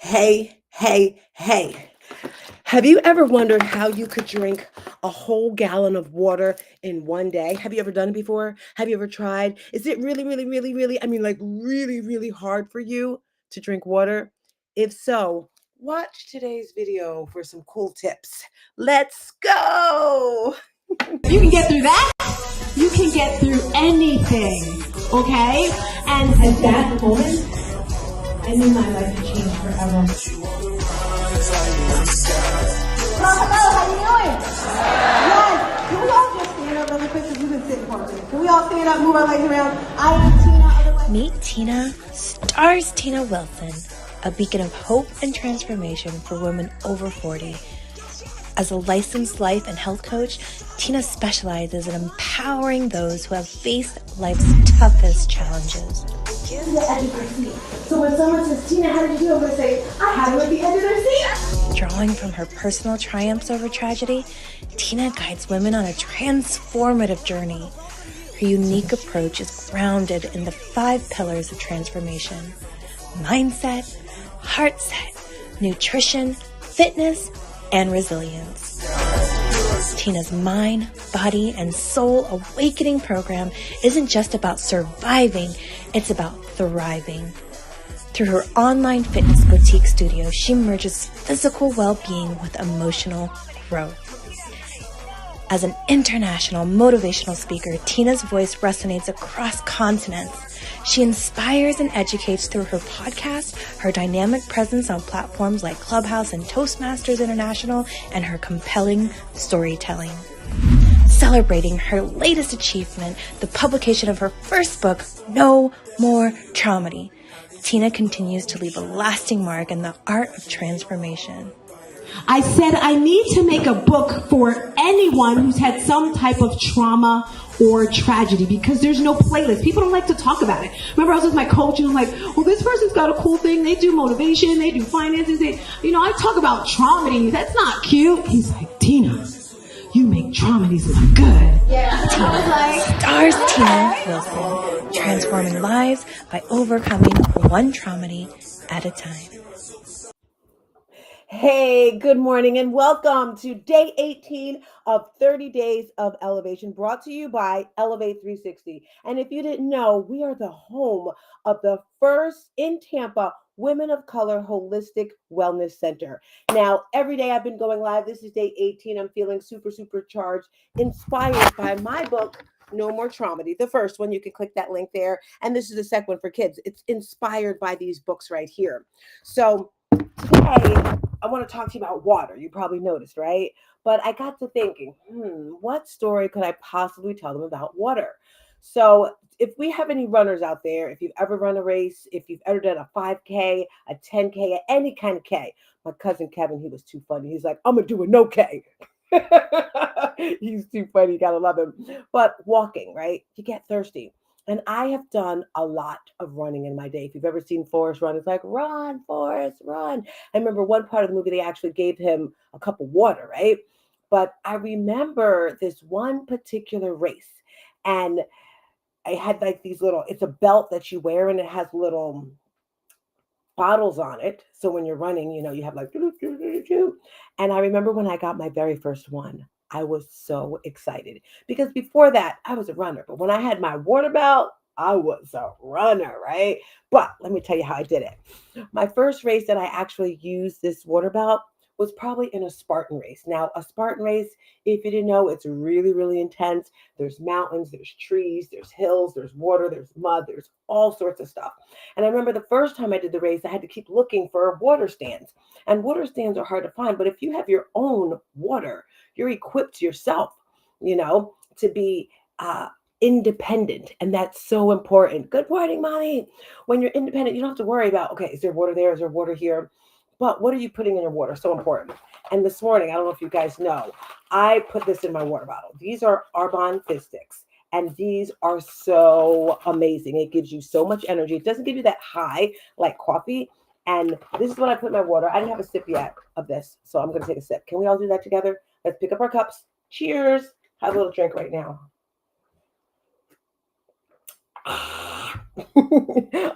Hey. Have you ever wondered how you could drink a whole gallon of water in one day? Have you ever done it before? Have you ever tried? Is it really hard for you to drink water? If so, watch today's video for some cool tips. Let's go! You can get through that. You can get through anything. Okay? And at that moment, I knew my life had changed forever. Hello, how you doing? Yes. Can we all just stand up really quick because we've been sitting for a minute? Can we all stand up, move our legs around? I am Tina, otherwise... Meet Tina, StarzTina Wilson, a beacon of hope and transformation for women over 40. As a licensed life and health coach, Tina specializes in empowering those who have faced life's toughest challenges. The edge of their seat. So when someone says, Tina, how did you do? I'm going to say, I had them at the edge of their seat. Drawing from her personal triumphs over tragedy, Tina guides women on a transformative journey. Her unique approach is grounded in the 5 pillars of transformation: mindset, heart set, nutrition, fitness, and resilience. Tina's mind, body, and soul awakening program isn't just about surviving, it's about thriving. Through her online fitness boutique studio, she merges physical well-being with emotional growth. As an international motivational speaker, Tina's voice resonates across continents. She inspires and educates through her podcast, her dynamic presence on platforms like Clubhouse and Toastmasters International, and her compelling storytelling. Celebrating her latest achievement, the publication of her first book, No More Traumedy, Tina continues to leave a lasting mark in the art of transformation. I said I need to make a book for anyone who's had some type of trauma or tragedy, because there's no playlist. People don't like to talk about it. Remember, I was with my coach and I'm like, well, this person's got a cool thing. They do motivation. They do finances. I talk about traumedy. That's not cute. He's like, Tina, you make traumedies look good. Yeah. StarzTina Wilson, transforming lives by overcoming one traumedy at a time. Hey, good morning and welcome to day 18 of 30 Days of Elevation, brought to you by Elevate 360. And if you didn't know, we are the home of the first in Tampa Women of Color Holistic Wellness Center. Now, every day I've been going live. This is day 18. I'm feeling super charged, inspired by my book, No More Traumedy, the first one. You can click that link there. And this is the second one for kids. It's inspired by these books right here. So today, I want to talk to you about water. You probably noticed, right? But I got to thinking, what story could I possibly tell them about water? So if we have any runners out there, if you've ever run a race, if you've ever done a 5K, a 10K, any kind of K, my cousin Kevin, he was too funny. He's like, I'm going to do a no K. He's too funny. You got to love him. But walking, right? You get thirsty. And I have done a lot of running in my day. If you've ever seen Forrest run, it's like, run, Forrest, run. I remember one part of the movie, they actually gave him a cup of water, right? But I remember this one particular race. And I had like these little, it's a belt that you wear and it has little bottles on it. So when you're running, you have like, and I remember when I got my very first one, I was so excited because before that I was a runner, but when I had my water belt, I was a runner, right? But let me tell you how I did it. My first race that I actually used this water belt was probably in a Spartan race. Now, a Spartan race, if you didn't know, it's really intense. There's mountains, there's trees, there's hills, there's water, there's mud, there's all sorts of stuff. And I remember the first time I did the race, I had to keep looking for water stands. And water stands are hard to find, but if you have your own water, you're equipped yourself, to be independent. And that's so important. Good morning, Mommy. When you're independent, you don't have to worry about, okay, is there water there? Is there water here? But what are you putting in your water? So important. And this morning, I don't know if you guys know, I put this in my water bottle. These are Arbonne Fizz Sticks. And these are so amazing. It gives you so much energy. It doesn't give you that high like coffee. And this is what I put in my water. I didn't have a sip yet of this, so I'm going to take a sip. Can we all do that together? Let's pick up our cups. Cheers. Have a little drink right now.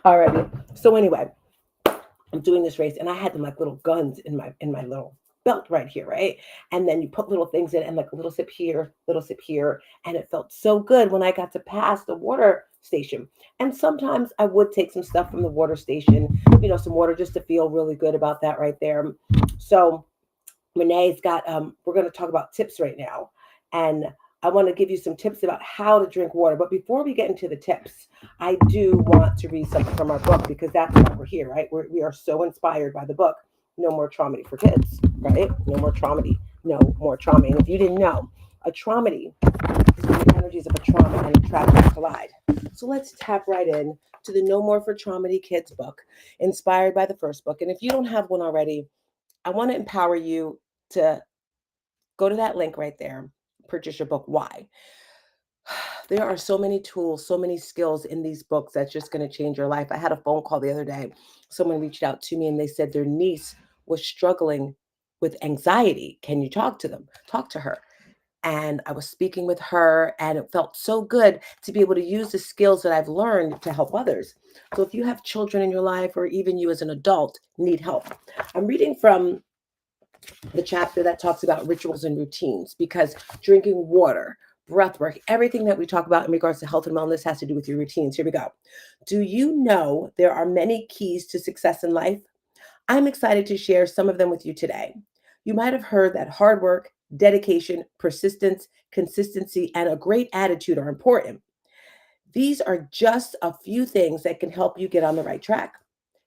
Alrighty. So anyway, I'm doing this race, and I had them like little guns in my little belt right here, right? And then you put little things in, and like a little sip here, and it felt so good when I got to pass the water station. And sometimes I would take some stuff from the water station, some water just to feel really good about that right there. So Renee's got we're going to talk about tips right now, and I want to give you some tips about how to drink water. But before we get into the tips, I do want to read something from our book, because that's why we're here, right? We are so inspired by the book, No More Traumedy for Kids, right? No more traumedy, no more trauma. And if you didn't know, a traumedy is when the energies of a trauma and a tragedy collide. So let's tap right in to the No More for Traumedy Kids book, inspired by the first book. And if you don't have one already, I want to empower you to go to that link right there, purchase your book. Why? There are so many tools, so many skills in these books that's just going to change your life. I had a phone call the other day. Someone reached out to me and they said their niece was struggling with anxiety. Can you talk to them? Talk to her. And I was speaking with her, and it felt so good to be able to use the skills that I've learned to help others. So if you have children in your life, or even you as an adult need help, I'm reading from the chapter that talks about rituals and routines, because drinking water, breath work, everything that we talk about in regards to health and wellness has to do with your routines. Here we go. Do you know there are many keys to success in life? I'm excited to share some of them with you today. You might have heard that hard work, dedication, persistence, consistency, and a great attitude are important. These are just a few things that can help you get on the right track.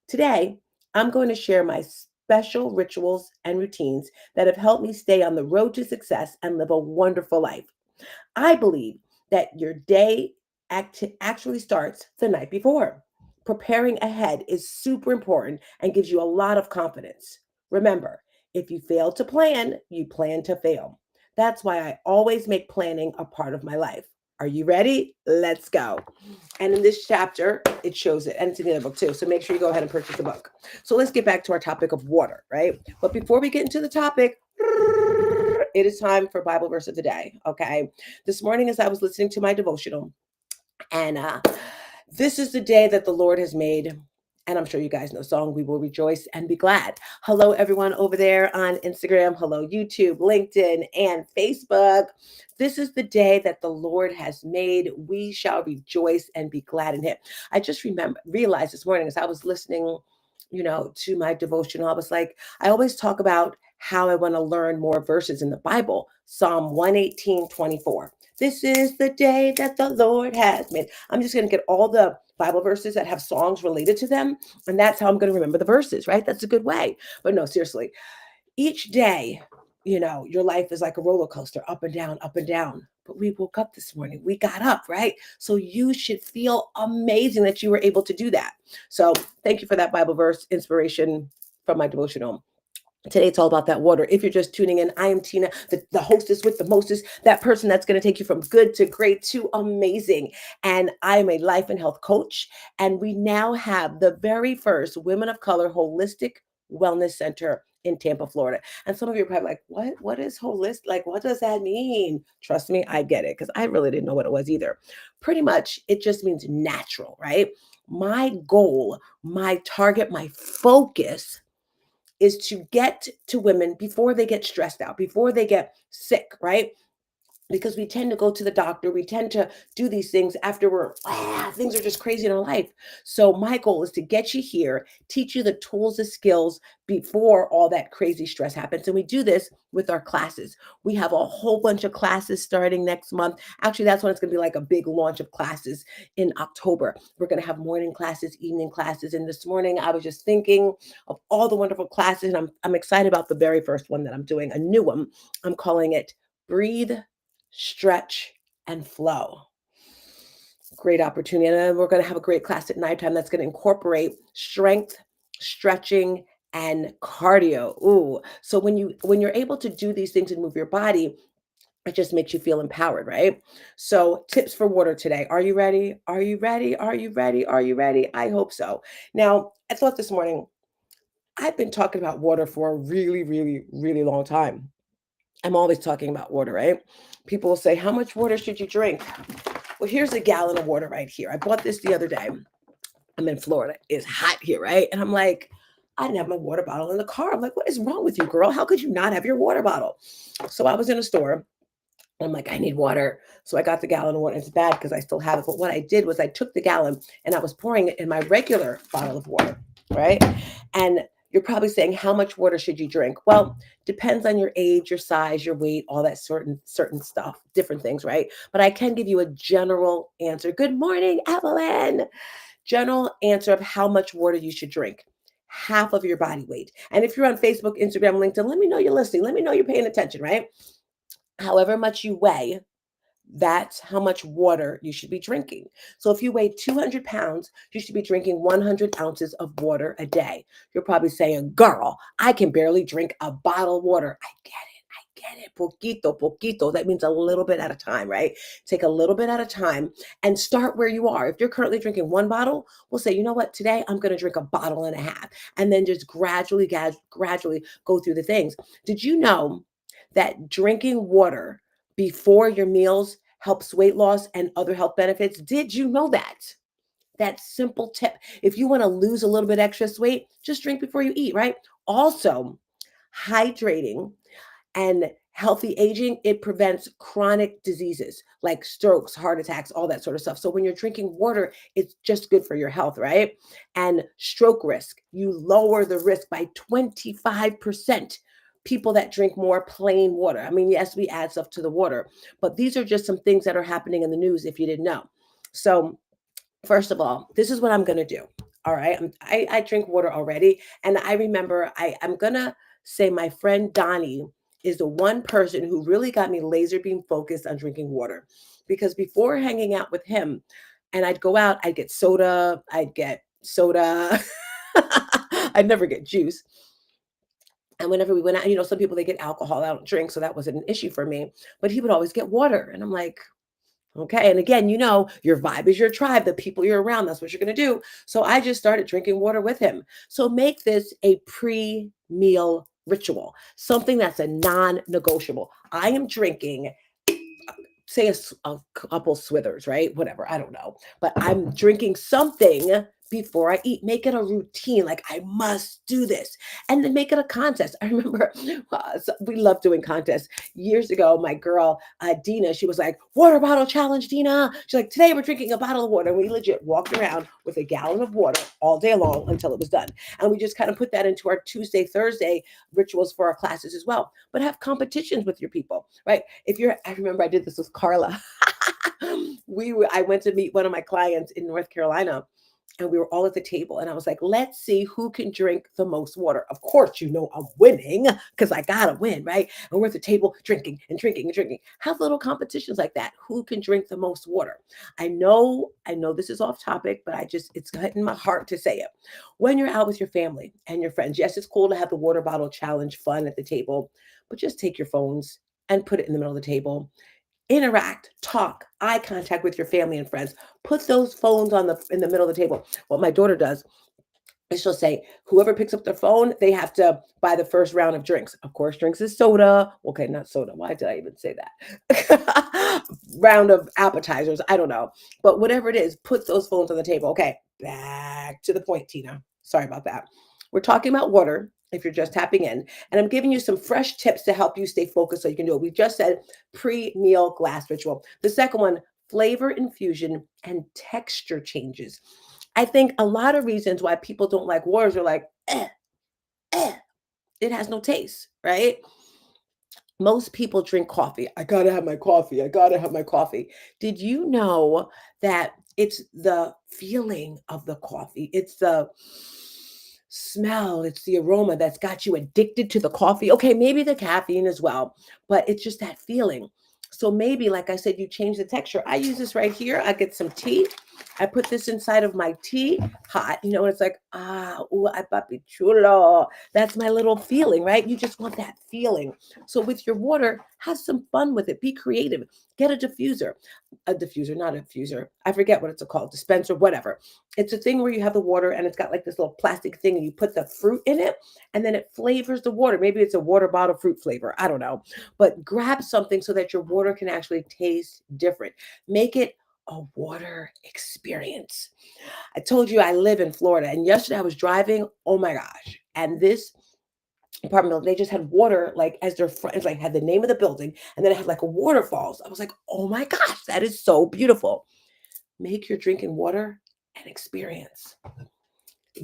Today, I'm going to share my special rituals and routines that have helped me stay on the road to success and live a wonderful life. I believe that your day actually starts the night before. Preparing ahead is super important and gives you a lot of confidence. Remember, if you fail to plan, you plan to fail. That's why I always make planning a part of my life. Are you ready? Let's go. And in this chapter, it shows it, and it's in the other book too. So make sure you go ahead and purchase the book. So let's get back to our topic of water, right? But before we get into the topic, it is time for Bible verse of the day. Okay. This morning, as I was listening to my devotional, and this is the day that the Lord has made. And I'm sure you guys know the song, We Will Rejoice and Be Glad. Hello, everyone over there on Instagram. Hello, YouTube, LinkedIn, and Facebook. This is the day that the Lord has made. We shall rejoice and be glad in it. I just realized this morning as I was listening, to my devotional, I was like, I always talk about how I want to learn more verses in the Bible. Psalm 118:24. This is the day that the Lord has made. I'm just going to get all the Bible verses that have songs related to them. And that's how I'm going to remember the verses, right? That's a good way. But no, seriously, each day, your life is like a roller coaster, up and down, up and down. But we woke up this morning. We got up, right? So you should feel amazing that you were able to do that. So thank you for that Bible verse inspiration from my devotional. Today, it's all about that water. If you're just tuning in, I am Tina, the hostess with the mostest, that person that's going to take you from good to great to amazing. And I am a life and health coach. And we now have the very first Women of Color Holistic Wellness Center in Tampa, Florida. And some of you are probably like, what is holistic? Like, what does that mean? Trust me, I get it, because I really didn't know what it was either. Pretty much, it just means natural, right? My goal, my target, my focus is to get to women before they get stressed out, before they get sick, right? Because we tend to go to the doctor, we tend to do these things after things are just crazy in our life. So my goal is to get you here, teach you the tools, the skills before all that crazy stress happens. And we do this with our classes. We have a whole bunch of classes starting next month. Actually, that's when it's going to be like a big launch of classes in October. We're going to have morning classes, evening classes. And this morning I was just thinking of all the wonderful classes, and I'm excited about the very first one that I'm doing, a new one. I'm calling it Breathe, Stretch, and Flow. Great opportunity. And then we're going to have a great class at nighttime that's going to incorporate strength, stretching, and cardio. Ooh. So when you're able to do these things and move your body, it just makes you feel empowered, right? So tips for water today. Are you ready? Are you ready? Are you ready? Are you ready? I hope so. Now, I thought this morning, I've been talking about water for a really, really, really long time. I'm always talking about water, right? People will say, how much water should you drink? Well, here's a gallon of water right here. I bought this the other day. I'm in Florida. It's hot here, right? And I'm like, I didn't have my water bottle in the car. I'm like, what is wrong with you, girl? How could you not have your water bottle? So I was in a store. I'm like, I need water. So I got the gallon of water. It's bad because I still have it. But what I did was I took the gallon and I was pouring it in my regular bottle of water, right? And you're probably saying, how much water should you drink? Well, depends on your age, your size, your weight, all that certain stuff, different things, right? But I can give you a general answer. Good morning, Evelyn. General answer of how much water you should drink. Half of your body weight. And if you're on Facebook, Instagram, LinkedIn, let me know you're listening. Let me know you're paying attention, right? However much you weigh, that's how much water you should be drinking. So if you weigh 200 pounds, you should be drinking 100 ounces of water a day. You're probably saying, girl, I can barely drink a bottle of water. I get it. I get it. Poquito, poquito. That means a little bit at a time, right? Take a little bit at a time and start where you are. If you're currently drinking one bottle, we'll say, you know what, today I'm going to drink a bottle and a half. And then just gradually go through the things. Did you know that drinking water before your meals helps weight loss and other health benefits? Did you know that? That simple tip. If you want to lose a little bit extra weight, just drink before you eat, right? Also, hydrating and healthy aging, it prevents chronic diseases like strokes, heart attacks, all that sort of stuff. So when you're drinking water, it's just good for your health, right? And stroke risk, you lower the risk by 25%. People that drink more plain water. I mean, yes, we add stuff to the water, but these are just some things that are happening in the news if you didn't know. So first of all, this is what I'm going to do. All right. I drink water already. And I remember I'm going to say my friend Donnie is the one person who really got me laser beam focused on drinking water. Because before hanging out with him, and I'd go out, I'd get soda, I'd never get juice. And whenever we went out, some people they get alcohol, I don't drink, so that wasn't an issue for me. But he would always get water. And I'm like, okay. And again, your vibe is your tribe, the people you're around, that's what you're going to do. So I just started drinking water with him. So make this a pre meal ritual, something that's a non negotiable. I am drinking, say, a couple Swithers, right? Whatever. I don't know. But I'm drinking something before I eat. Make it a routine. Like, I must do this. And then make it a contest. I remember we love doing contests. Years ago, my girl, Dina, she was like, water bottle challenge, Dina. She's like, today we're drinking a bottle of water. And we legit walked around with a gallon of water all day long until it was done. And we just kind of put that into our Tuesday, Thursday rituals for our classes as well. But have competitions with your people, right? I remember I did this with Carla. I went to meet one of my clients in North Carolina, and we were all at the table, and I was like, let's see who can drink the most water. Of course, I'm winning because I gotta win, right? And we're at the table drinking and drinking and drinking. Have little competitions like that. Who can drink the most water? I know this is off topic, but it's in my heart to say it. When you're out with your family and your friends, yes, it's cool to have the water bottle challenge fun at the table, but just take your phones and put it in the middle of the table. Interact, talk, eye contact with your family and friends. Put those phones in the middle of the table. What my daughter does is she'll say, whoever picks up their phone, they have to buy the first round of drinks. Of course, drinks is soda. Okay, not soda. Why did I even say that? Round of appetizers. I don't know. But whatever it is, put those phones on the table. Okay, back to the point, Tina. Sorry about that. We're talking about water if you're just tapping in. And I'm giving you some fresh tips to help you stay focused so you can do it. We just said pre-meal glass ritual. The second one, flavor infusion and texture changes. I think a lot of reasons why people don't like waters are like, eh, it has no taste, right? Most people drink coffee. I gotta have my coffee. I gotta have my coffee. Did you know that it's the feeling of the coffee? It's the smell, it's the aroma that's got you addicted to the coffee. Okay, maybe the caffeine as well, but it's just that feeling. So maybe, like I said, you change the texture. I use this right here. I get some tea. I put this inside of my tea hot, and it's like, ay papi chulo. That's my little feeling, right? You just want that feeling. So with your water, have some fun with it. Be creative. Get not a diffuser. I forget what it's called, dispenser, whatever. It's a thing where you have the water and it's got like this little plastic thing and you put the fruit in it and then it flavors the water. Maybe it's a water bottle fruit flavor. I don't know. But grab something so that your water can actually taste different. Make it a water experience. I told you I live in Florida, and yesterday I was driving. Oh my gosh. And this apartment building, they just had water like as their front, it's like had the name of the building, and then it had like a waterfalls. I was like, oh my gosh, that is so beautiful. Make your drinking water an experience.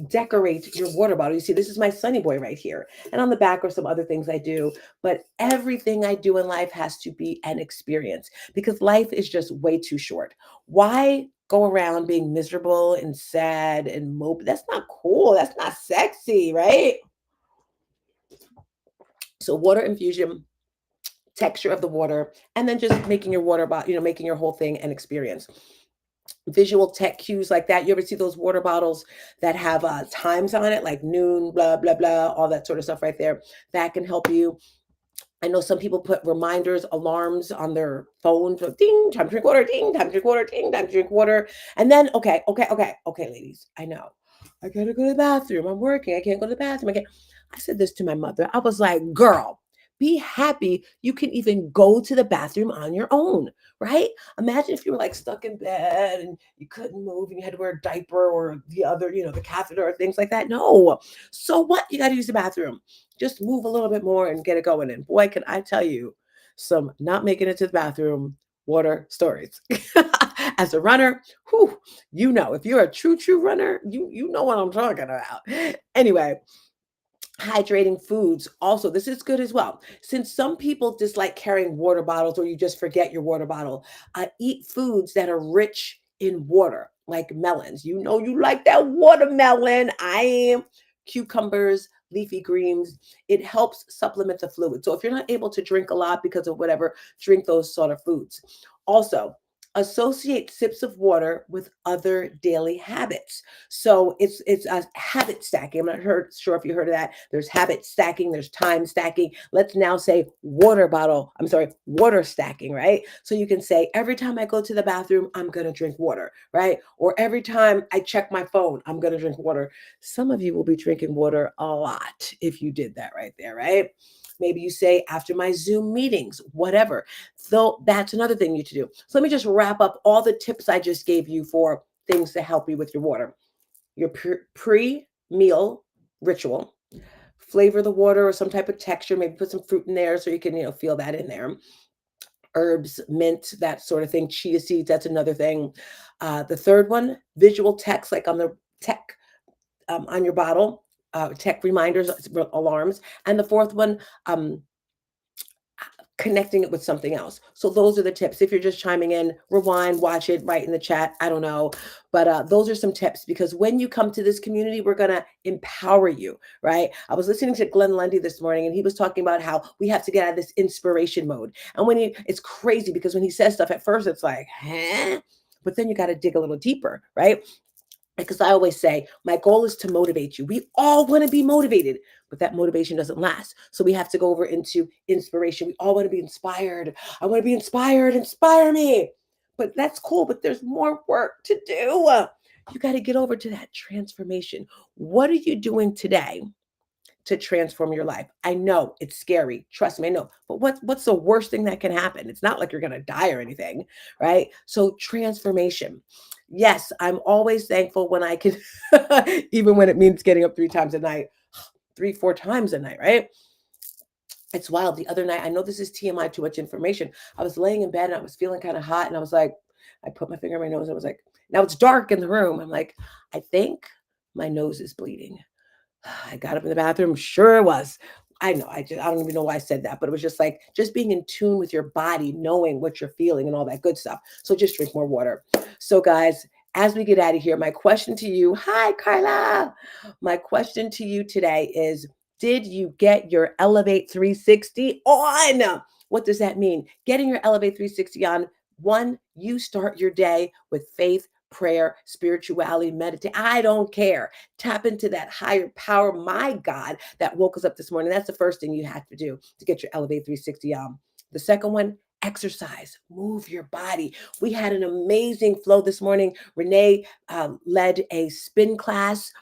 Decorate your water bottle. You see, this is my Sunny Boy right here. And on the back are some other things I do. But everything I do in life has to be an experience because life is just way too short. Why go around being miserable and sad and mope? That's not cool. That's not sexy, right? So, water infusion, texture of the water, and then just making your water bottle, making your whole thing an experience. Visual tech cues like that. You ever see those water bottles that have times on it, like noon, blah, blah, blah, all that sort of stuff right there? That can help you. I know some people put reminders, alarms on their phones. Ding, time to drink water. Ding, time to drink water. Ding, time to drink water. And then, okay, ladies, I know. I gotta go to the bathroom. I'm working. I can't go to the bathroom. I said this to my mother. I was like, girl, be happy you can even go to the bathroom on your own, right? Imagine if you were like stuck in bed and you couldn't move and you had to wear a diaper or the other, the catheter or things like that. No. So what? You got to use the bathroom. Just move a little bit more and get it going. And boy, can I tell you some not making it to the bathroom water stories. As a runner, whew, if you're a true runner, you know what I'm talking about. Anyway, hydrating foods also, this is good as well, since some people dislike carrying water bottles or you just forget your water bottle. Eat foods that are rich in water, like melons. You like that watermelon. I am. Cucumbers, leafy greens. It helps supplement the fluid. So if you're not able to drink a lot because of whatever, drink those sort of foods. Also, associate sips of water with other daily habits. So it's a habit stacking. I'm not sure if you heard of that. There's habit stacking, there's time stacking. Let's now say water stacking, right? So you can say every time I go to the bathroom, I'm going to drink water, right? Or every time I check my phone, I'm going to drink water. Some of you will be drinking water a lot if you did that right there, right? Maybe you say after my Zoom meetings, whatever. So that's another thing you to do. So let me just wrap up all the tips I just gave you for things to help you with your water. Your pre-meal ritual. Flavor the water or some type of texture. Maybe put some fruit in there so you can, feel that in there. Herbs, mint, that sort of thing. Chia seeds, that's another thing. The third one, visual text, like on the tech on your bottle, tech reminders, alarms. And the fourth one, connecting it with something else. So those are the tips. If you're just chiming in, rewind, watch it, write in the chat. I don't know. But those are some tips because when you come to this community, we're going to empower you, right? I was listening to Glenn Lundy this morning and he was talking about how we have to get out of this inspiration mode. And it's crazy because when he says stuff at first, it's like, huh? But then you got to dig a little deeper, right? Because I always say, my goal is to motivate you. We all want to be motivated, but that motivation doesn't last. So we have to go over into inspiration. We all want to be inspired. I want to be inspired. Inspire me. But that's cool, but there's more work to do. You got to get over to that transformation. What are you doing today to transform your life? I know it's scary. Trust me, I know. But what's the worst thing that can happen? It's not like you're going to die or anything, right? So transformation. Yes, I'm always thankful when I can, even when it means getting up 3 times a night, 3-4 times a night, right? It's wild. The other night, I know this is TMI, too much information. I was laying in bed and I was feeling kind of hot and I was like, I put my finger in my nose. I was like, now it's dark in the room. I'm like, I think my nose is bleeding. I got up in the bathroom. Sure it was. I know. I don't even know why I said that, but it was just like just being in tune with your body, knowing what you're feeling and all that good stuff. So just drink more water. So guys, as we get out of here, my question to you, hi Carla. My question to you today is, did you get your Elevate 360 on? What does that mean? Getting your Elevate 360 on. One, you start your day with faith, prayer, spirituality, meditate. I don't care. Tap into that higher power, my God, that woke us up this morning. That's the first thing you have to do to get your Elevate 360 on. The second one, exercise, move your body. We had an amazing flow this morning. Renee led a spin class.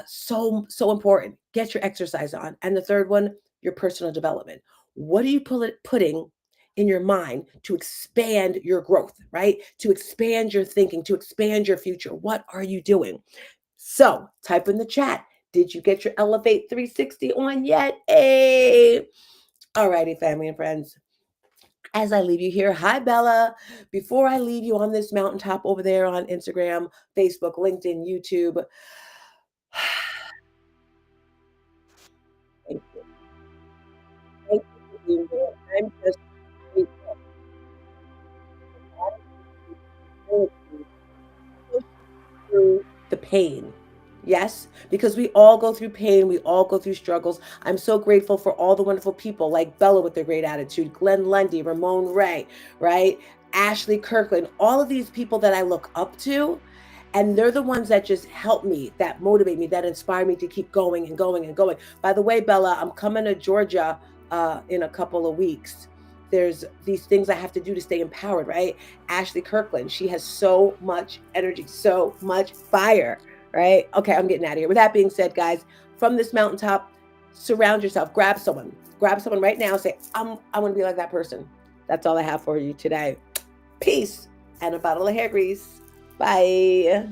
So important. Get your exercise on. And the third one, your personal development. What are you putting in your mind to expand your growth, right? To expand your thinking, to expand your future. What are you doing? So type in the chat. Did you get your Elevate 360 on yet? Hey. Alrighty, family and friends. As I leave you here, hi Bella. Before I leave you on this mountaintop over there on Instagram, Facebook, LinkedIn, YouTube, thank you. Thank you for being there. I'm just grateful for push through the pain. Yes, because we all go through pain, we all go through struggles. I'm so grateful for all the wonderful people like Bella with their great attitude, Glenn Lundy, Ramon Ray, right? Ashley Kirkland, all of these people that I look up to. And they're the ones that just help me, that motivate me, that inspire me to keep going and going and going. By the way, Bella, I'm coming to Georgia in a couple of weeks. There's these things I have to do to stay empowered, right? Ashley Kirkland, she has so much energy, so much fire, right? Okay, I'm getting out of here. With that being said, guys, from this mountaintop, surround yourself, grab someone right now, say, I want to be like that person. That's all I have for you today. Peace and a bottle of hair grease. Bye.